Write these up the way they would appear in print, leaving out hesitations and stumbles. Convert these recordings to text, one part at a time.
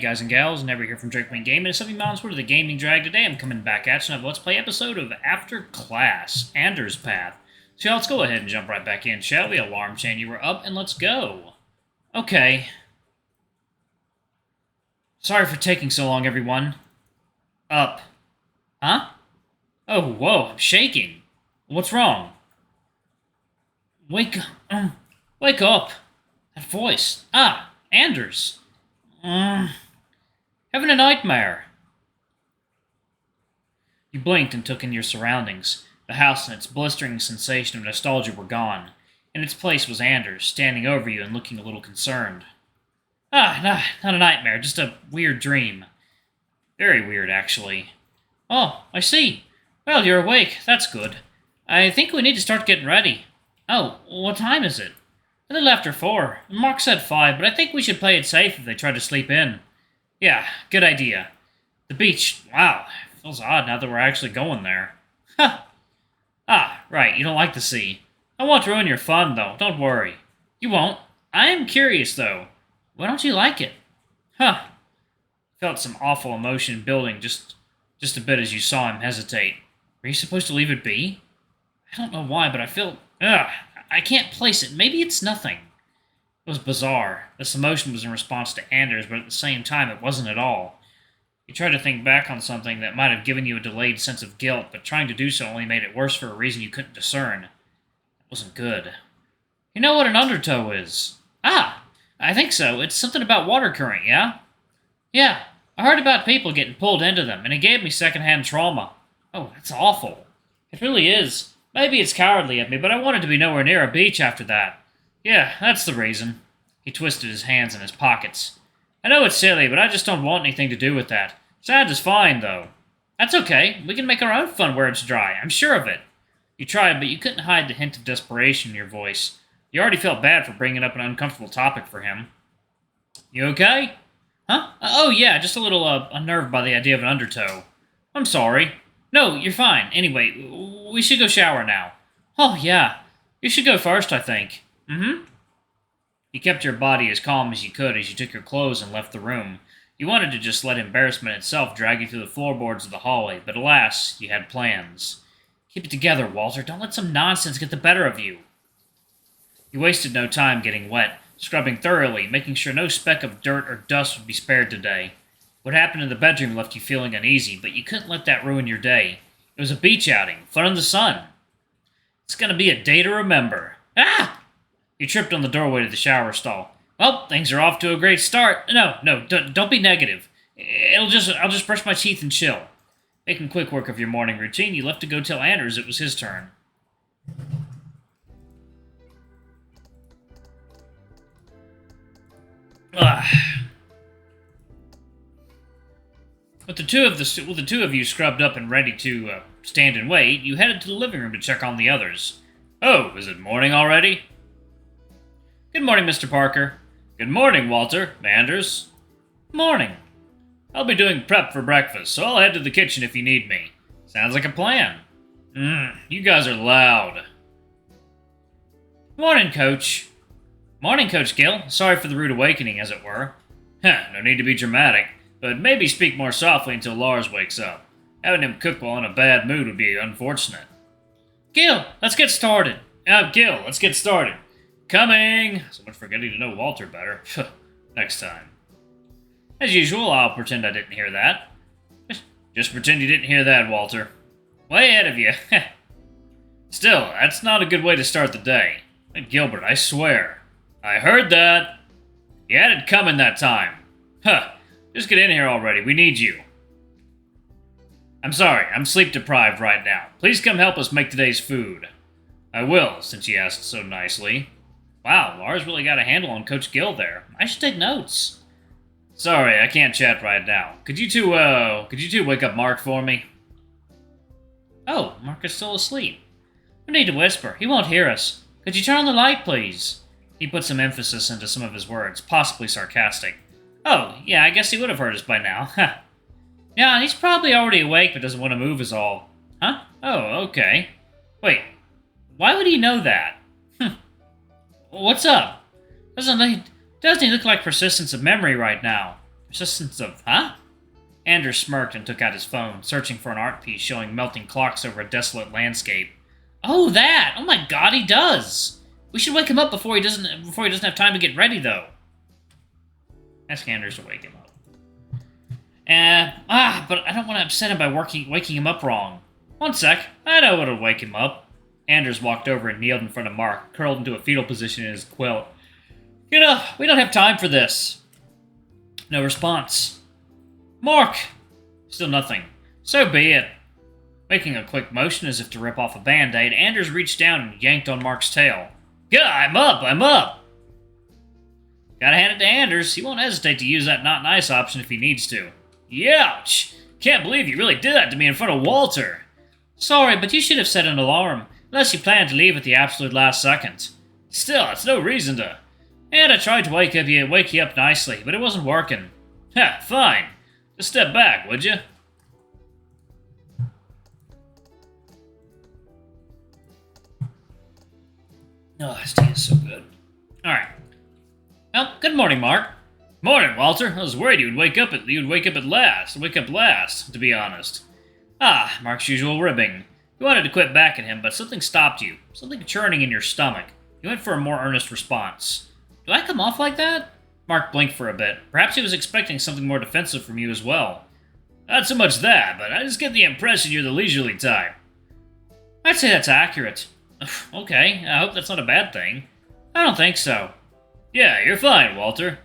guys and gals, never here from Drake Wayne Gaming. It's something Mountains Word of the Gaming Drag. Today I'm coming back at you on a Let's Play episode of After Class, Anders Path. So let's go ahead and jump right back in, shall we? Alarm chain, you were up, and let's go. Okay. Sorry for taking so long, everyone. Up. Huh? Oh, whoa, I'm shaking. What's wrong? Wake up. That voice. Ah, Anders. Having a nightmare. You blinked and took in your surroundings. The house and its blistering sensation of nostalgia were gone. In its place was Anders, standing over you and looking a little concerned. Not a nightmare, just a weird dream. Very weird, actually. Oh, I see. Well, you're awake. That's good. I think we need to start getting ready. Oh, what time is it? A little after 4. Mark said 5, but I think we should play it safe if they try to sleep in. Yeah, good idea. The beach, wow, feels odd now that we're actually going there. Huh. Ah, right, you don't like the sea. I won't ruin your fun, though, don't worry. You won't. I am curious, though. Why don't you like it? Huh. Felt some awful emotion building just a bit as you saw him hesitate. Were you supposed to leave it be? I don't know why, but I feel... I can't place it. Maybe it's nothing. It was bizarre. This emotion was in response to Anders, but at the same time, it wasn't at all. You tried to think back on something that might have given you a delayed sense of guilt, but trying to do so only made it worse for a reason you couldn't discern. It wasn't good. You know what an undertow is? Ah, I think so. It's something about water current, yeah? Yeah, I heard about people getting pulled into them, and it gave me secondhand trauma. Oh, that's awful. It really is. Maybe it's cowardly of me, but I wanted to be nowhere near a beach after that. Yeah, that's the reason. He twisted his hands in his pockets. I know it's silly, but I just don't want anything to do with that. Sand is fine, though. That's okay. We can make our own fun where it's dry. I'm sure of it. You tried, but you couldn't hide the hint of desperation in your voice. You already felt bad for bringing up an uncomfortable topic for him. You okay? Huh? Oh, yeah, just a little unnerved by the idea of an undertow. I'm sorry. No, you're fine. Anyway, we should go shower now. Oh, yeah. You should go first, I think. Mm-hmm. You kept your body as calm as you could as you took your clothes and left the room. You wanted to just let embarrassment itself drag you through the floorboards of the hallway, but alas, you had plans. Keep it together, Walter. Don't let some nonsense get the better of you. You wasted no time getting wet, scrubbing thoroughly, making sure no speck of dirt or dust would be spared today. What happened in the bedroom left you feeling uneasy, but you couldn't let that ruin your day. It was a beach outing, fun in the sun. It's going to be a day to remember. Ah! You tripped on the doorway to the shower stall. Well, things are off to a great start. No, don't be negative. I'll just brush my teeth and chill. Making quick work of your morning routine, you left to go tell Anders it was his turn. With the two of you scrubbed up and ready to stand and wait, you headed to the living room to check on the others. Oh, is it morning already? Good morning, Mr. Parker. Good morning, Walter. Anders. Morning. I'll be doing prep for breakfast, so I'll head to the kitchen if you need me. Sounds like a plan. You guys are loud. Morning, Coach. Morning, Coach Gill. Sorry for the rude awakening, as it were. No need to be dramatic. But maybe speak more softly until Lars wakes up. Having him cook while in a bad mood would be unfortunate. Gil, let's get started. Gil, let's get started. Coming! So much for getting to know Walter better. Next time. As usual, I'll pretend I didn't hear that. Just pretend you didn't hear that, Walter. Way ahead of you. Still, that's not a good way to start the day. Gilbert, I swear. I heard that. You had it coming that time. Just get in here already. We need you. I'm sorry. I'm sleep deprived right now. Please come help us make today's food. I will, since you asked so nicely. Wow, Lars really got a handle on Coach Gill there. I should take notes. Sorry, I can't chat right now. Could you two wake up Mark for me? Oh, Mark is still asleep. We need to whisper. He won't hear us. Could you turn on the light, please? He put some emphasis into some of his words, possibly sarcastic. Oh, yeah, I guess he would have heard us by now. Yeah, he's probably already awake but doesn't want to move is all. Huh? Oh, okay. Wait, why would he know that? What's up? Doesn't he look like persistence of memory right now? Persistence of, huh? Anders smirked and took out his phone, searching for an art piece showing melting clocks over a desolate landscape. Oh, that! Oh my god, he does! We should wake him up before he doesn't have time to get ready, though. Ask Anders to wake him up. But I don't want to upset him by waking him up wrong. One sec, I know what'll wake him up. Anders walked over and kneeled in front of Mark, curled into a fetal position in his quilt. You know, we don't have time for this. No response. Mark! Still nothing. So be it. Making a quick motion as if to rip off a band-aid, Anders reached down and yanked on Mark's tail. Yeah, I'm up! Gotta hand it to Anders. He won't hesitate to use that not nice option if he needs to. Youch! Can't believe you really did that to me in front of Walter. Sorry, but you should have set an alarm, unless you planned to leave at the absolute last second. Still, it's no reason to... And I tried to wake you up nicely, but it wasn't working. Ha, fine. Just step back, would you? Oh, this tea is so good. Alright. Well, good morning, Mark. Morning, Walter. I was worried you'd wake up last, to be honest. Ah, Mark's usual ribbing. You wanted to quit back at him, but something stopped you. Something churning in your stomach. You went for a more earnest response. Do I come off like that? Mark blinked for a bit. Perhaps he was expecting something more defensive from you as well. Not so much that, but I just get the impression you're the leisurely type. I'd say that's accurate. Okay, I hope that's not a bad thing. I don't think so. Yeah, you're fine, Walter.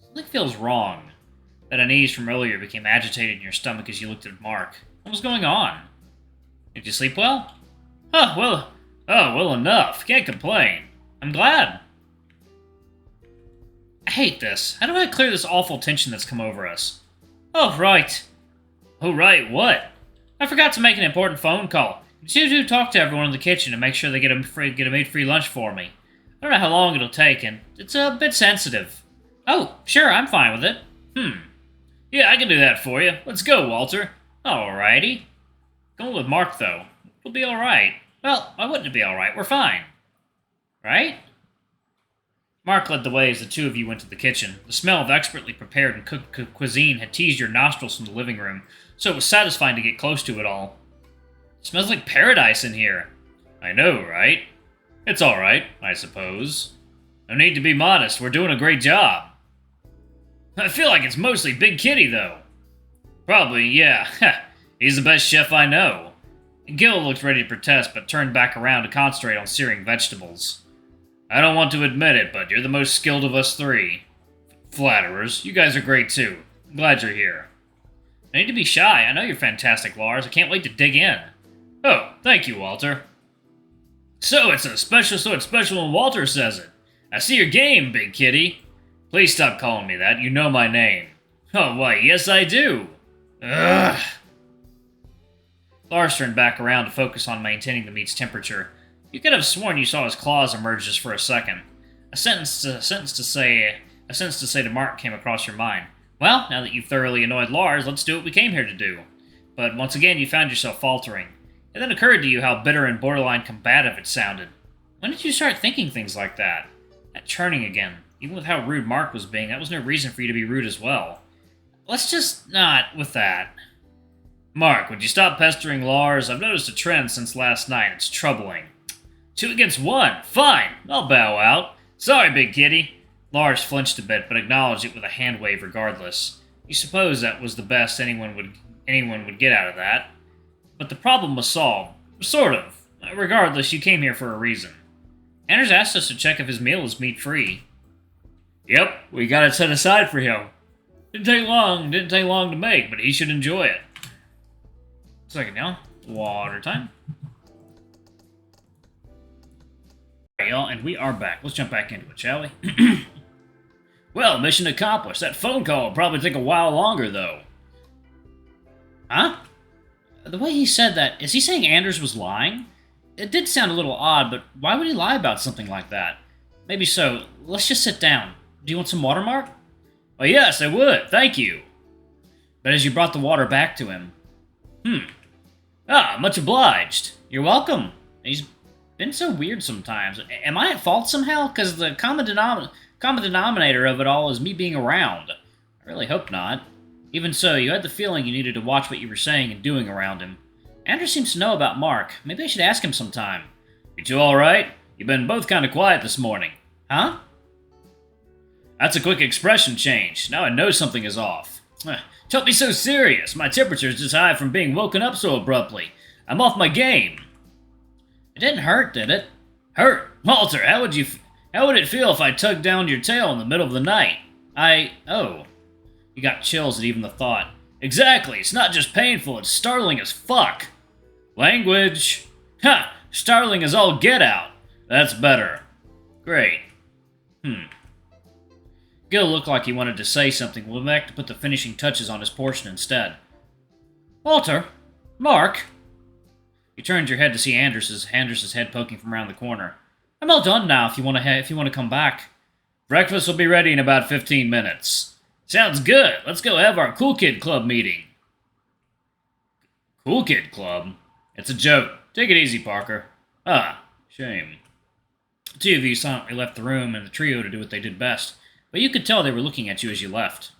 Something feels wrong. That unease from earlier became agitated in your stomach as you looked at Mark. What was going on? Did you sleep well? Well enough. Can't complain. I'm glad. I hate this. How do I clear this awful tension that's come over us? Oh, right. Oh, right, what? I forgot to make an important phone call. You two talk to everyone in the kitchen and make sure they get a made free lunch for me. I don't know how long it'll take, and it's a bit sensitive. Oh, sure, I'm fine with it. Yeah, I can do that for you. Let's go, Walter. Alrighty. Going with Mark, though. It'll be alright. Well, why wouldn't it be alright? We're fine. Right? Mark led the way as the two of you went to the kitchen. The smell of expertly prepared and cooked cuisine had teased your nostrils from the living room, so it was satisfying to get close to it all. It smells like paradise in here. I know, right? It's alright, I suppose. No need to be modest, we're doing a great job. I feel like it's mostly Big Kitty, though. Probably, yeah. He's the best chef I know. Gil looked ready to protest, but turned back around to concentrate on searing vegetables. I don't want to admit it, but you're the most skilled of us three. Flatterers, you guys are great too. I'm glad you're here. I need to be shy. I know you're fantastic, Lars. I can't wait to dig in. Oh, thank you, Walter. So it's special when Walter says it. I see your game, Big Kitty. Please stop calling me that. You know my name. Oh, why, yes I do. Ugh. Lars turned back around to focus on maintaining the meat's temperature. You could have sworn you saw his claws emerge just for a second. A sentence to say to Mark came across your mind. Well, now that you've thoroughly annoyed Lars, let's do what we came here to do. But once again, you found yourself faltering. It then occurred to you how bitter and borderline combative it sounded. When did you start thinking things like that? That churning again. Even with how rude Mark was being, that was no reason for you to be rude as well. Let's just not with that. Mark, would you stop pestering Lars? I've noticed a trend since last night. It's troubling. 2 against 1. Fine. I'll bow out. Sorry, Big Kitty. Lars flinched a bit, but acknowledged it with a hand wave regardless. You suppose that was the best anyone would get out of that. But the problem was solved. Sort of. Regardless, you came here for a reason. Anders asked us to check if his meal is meat-free. Yep, we got it set aside for him. Didn't take long to make, but he should enjoy it. Second now. Water time. Alright, y'all, and we are back. Let's jump back into it, shall we? Well, mission accomplished. That phone call will probably take a while longer, though. Huh? The way he said that, is he saying Anders was lying? It did sound a little odd, but why would he lie about something like that? Maybe so. Let's just sit down. Do you want some water, Mark? Oh, yes, I would. Thank you. But as you brought the water back to him. Much obliged. You're welcome. He's been so weird sometimes. Am I at fault somehow? Because the common denominator of it all is me being around. I really hope not. Even so, you had the feeling you needed to watch what you were saying and doing around him. Andrew seems to know about Mark. Maybe I should ask him sometime. You two alright? You've been both kind of quiet this morning. Huh? That's a quick expression change. Now I know something is off. Don't be so serious. My temperature's just high from being woken up so abruptly. I'm off my game. It didn't hurt, did it? Hurt? Walter, how would it feel if I tugged down your tail in the middle of the night? Oh. You got chills at even the thought. Exactly, it's not just painful, it's startling as fuck. Language. Ha! Startling as all get out. That's better. Great. Gil looked like he wanted to say something, but went back to put the finishing touches on his portion instead. Walter? Mark? You turned your head to see Anders's head poking from around the corner. I'm all done now if you want to come back. Breakfast will be ready in about 15 minutes. Sounds good. Let's go have our Cool Kid Club meeting. Cool Kid Club? It's a joke. Take it easy, Parker. Ah, shame. The two of you silently left the room and the trio to do what they did best, but you could tell they were looking at you as you left.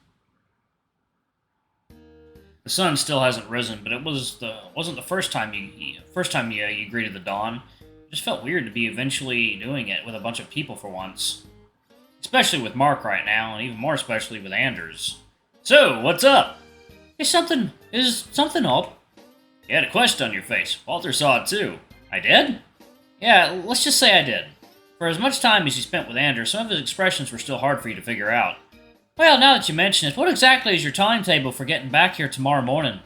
The sun still hasn't risen, but it wasn't the first time you greeted the dawn. It just felt weird to be eventually doing it with a bunch of people for once. Especially with Mark right now, and even more especially with Anders. So, what's up? Is something up? You had a question on your face. Walter saw it too. I did? Yeah, let's just say I did. For as much time as you spent with Anders, some of his expressions were still hard for you to figure out. Well, now that you mention it, what exactly is your timetable for getting back here tomorrow morning?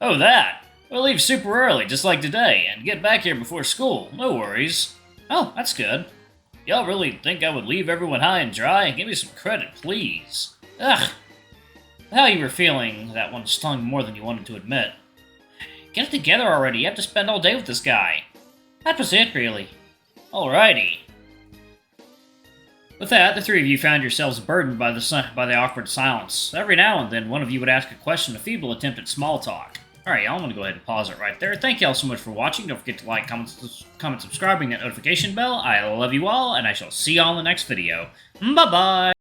Oh, that! We'll leave super early, just like today, and get back here before school. No worries. Oh, that's good. Y'all really think I would leave everyone high and dry? Give me some credit, please. Ugh. How you were feeling, that one stung more than you wanted to admit. Get it together already. You have to spend all day with this guy. That was it, really. Alrighty. With that, the three of you found yourselves burdened by the awkward silence. Every now and then, one of you would ask a question, a feeble attempt at small talk. Alright, y'all, I'm going to go ahead and pause it right there. Thank y'all so much for watching. Don't forget to like, comment, subscribe, ring that notification bell. I love you all, and I shall see y'all in the next video. Bye-bye!